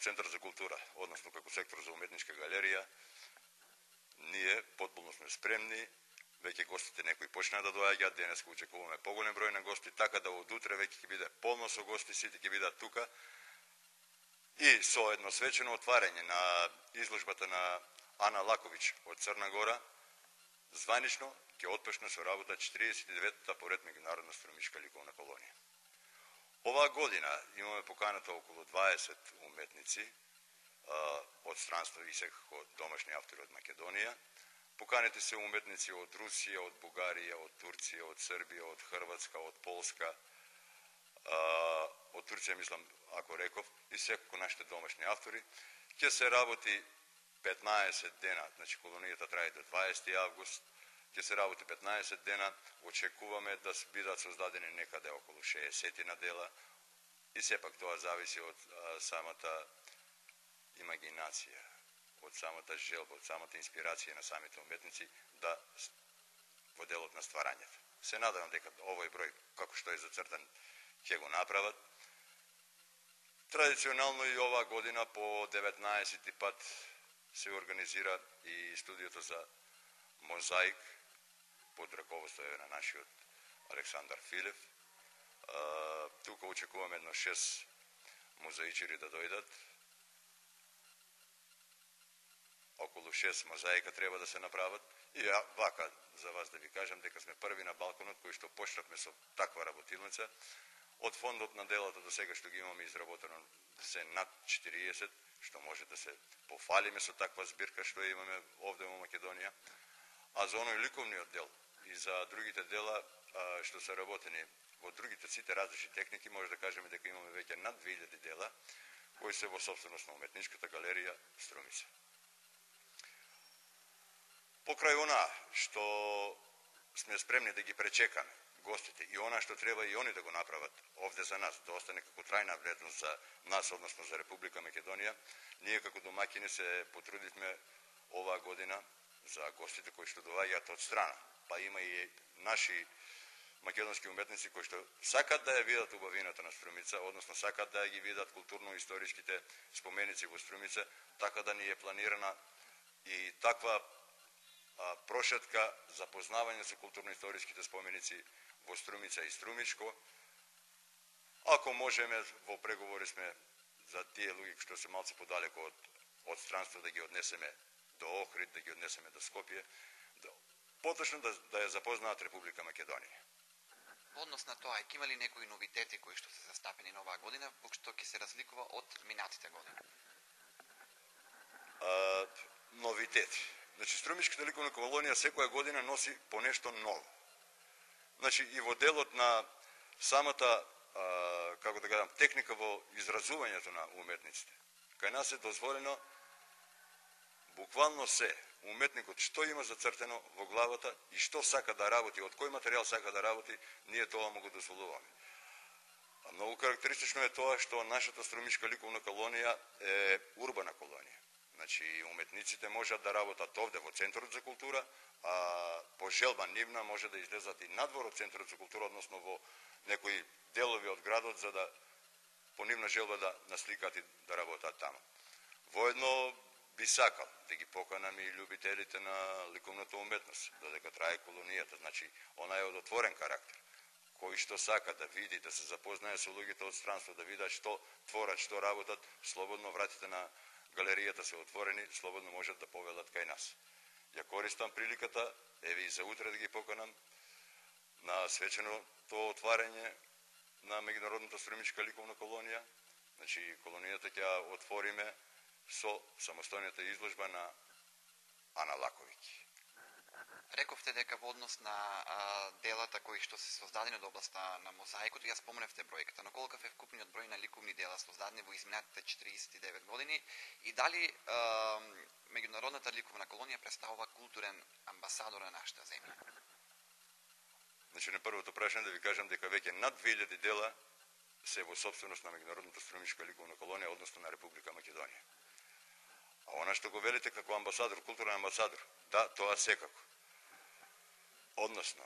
Центар за култура, односно како сектор за уметничка галерија, ние потполно сме спремни. Веќе гостите некои почнаа да доаѓаат, денес очекуваме поголем број на гости, така да од утре веќе ќе биде полно со гости, сите ќе бидат тука. И со едно свечено отварање на изложбата на Ана Лакович од Црна Гора, званично ќе отпочне со работа 49-та поред меѓународна астрономичка ликовна колонија. Оваа година имаме поканата околу 20 уметници од странство и секако домашни автори од Македонија. Поканите се уметници од Русија, од Бугарија, од Турција, од Србија, од Хрватска, од Полска, од Турција, мислам, ако реков, и секако нашите домашни автори. Ќе се работи 15 дена, значи колонијата трае до 20 август, ќе се работи 15 дена, очекуваме да бидат создадени некаде околу 60 на дела, и сепак тоа зависи од самата имагинација, од самата желба, од самата инспирација на самите уметници да во делот на стварањето. Се надевам дека овој број, како што е зацртан, ќе го направат. Традиционално и оваа година по 19 пат се организира и студиото за мозаик под раководство на нашиот Александар Филев. Тука очекуваме едно 6 мозаичари да дојдат. Околу 6 мозаика треба да се направат. И вака, за вас да ви кажам, дека сме први на Балканот кои што почнавме со таква работилница. Од фондот на делата до сега што ги имаме изработено се над 40, што може да се пофалиме со таква збирка што имаме овде во Македонија. А за оној ликовниот дел и за другите дела што се работени во другите сите различни техники, може да кажеме дека имаме веќе над 2000 дела кои се во собственост на уметничката галерија Струмица. Покрај она што сме спремни да ги пречекаме гостите и она што треба и они да го направат овде за нас, да остане како трајна вредност за нас, односно за Република Македонија, ние како домаќини се потрудивме оваа година за гостите кои што доаѓаат од страна, па има и наши македонски уметници кои што сакат да ја видат убавината на Струмица, односно сакат да ги видат културно-историските споменици во Струмица, така да ни е планирана и таква прошетка за познавање со културно-историските споменици во Струмица и Струмичко. Ако можеме, во преговори сме за тие луѓе што се малце подалеку од странство да ги однесеме до Охрид, да ги однесеме до Скопје, поточно да ја запознаат Република Македонија. Однос на тоа, има ли некои новитети кои што се застапени на оваа година, што ќе се разликува од минатите години? Новитети. Значи, Струмичката ликовна колонија секоја година носи по нешто ново. Значи, и во делот на самата, како да кажам, техника во изразувањето на уметниците. Кај нас е дозволено буквално се, уметникот што има зацртено во главата и што сака да работи, од кој материјал сака да работи, ние тоа му го дозволуваме. Многу карактеристично е тоа што нашата Струмичка ликовна колонија е урбана колонија. Значи, уметниците можат да работат овде во Центарот за култура, а по желба нивна може да излезат и надвор од Центарот за култура, односно во некои делови од градот, за да по нивна желба да насликат и да работат таму. Воедно би сакал да ги поканам и љубителите на ликовната уметност, додека трае колонијата, значи, она е од отворен карактер. Кој што сака да види, да се запознае со луѓето од странство, да видат што творат, што работат, слободно вратите на галеријата се отворени, слободно можат да повелат кај нас. Ја користам приликата, еве и за утре да ги поканам на свеченото отварање на меѓународната Струмичка ликовна колонија. Значи, колонијата ќе отвориме со самостојната изложба на Ана Лаковиќ. Рековте дека во однос на делата кои што се создадени од областа на мозаикот, ја споменавте бројката, но колкав е вкупниот број на ликовни дела создадени во изминатите 49 години и дали меѓународната ликовна колонија представува културен амбасадор на нашата земја? Значи, на првото прашање да ви кажам дека веќе над 2000 дела се во собственост на меѓународната Струмичка ликовна колонија, односно на Република Македонија. А она што го велите како амбасадор, културен амбасадор, да, тоа секако. Односно,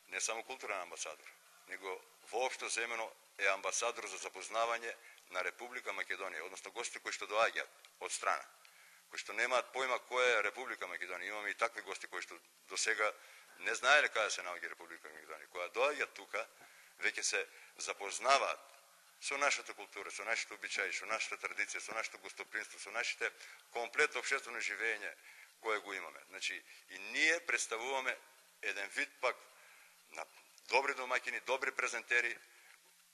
не само културен амбасадор, него воопшто земено е амбасадор за запознавање на Република Македонија, односно го гости кои што доаѓаат од страна, кои што немаат појма која е Република Македонија. Имаме и такви гости кои што до сега не знаеле каде се наоѓа Република Македонија. Кога доаѓаат тука, веќе се запознаваат со нашата култура, со нашите обичаи, со нашата традиција, со нашето гостопримство, со нашите комплетно општествено живење кое го имаме. Значи, и ние представуваме еден вид пак на добри домаќини, добри презентери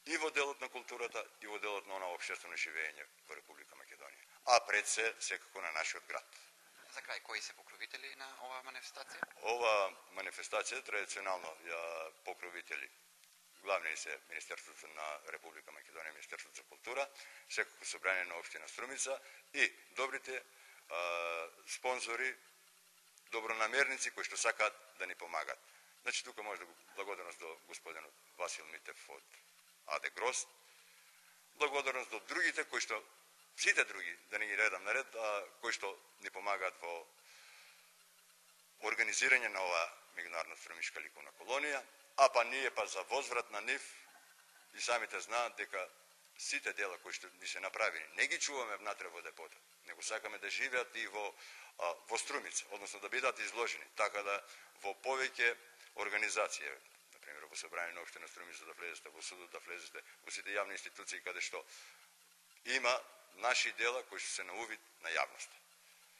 и во делот на културата, и во делот на оно општествено живење во Република Македонија. А пред се, секако на нашиот град. За крај, кои се покровители на оваа манифестација? Ова манифестација традиционално ја покровители главни се Министерството на Република Македонија, Министерството за култура, секако собрание на општина Струмица и добрите спонзори, добронамерници кои што сакаат да ни помагаат. Значи, тука може да го благодарност до господинот Васил Митев од АД Грозд, благодарност до другите кои што, сите други, да не ги редам наред, кои што ни помагаат во организирање на оваа меѓународна стромишка ликовна колонија, а па ние па за возврат на нив и самите знаат дека сите дела кои што ни се направени не ги чуваме внатре во депото, него сакаме да живеат и во Струмица, односно да бидат изложени, така да во повеќе организации, например во собрание на општина Струмица да влезете, во судот да влезете, во сите јавни институции каде што има наши дела кои што се на увид на јавноста.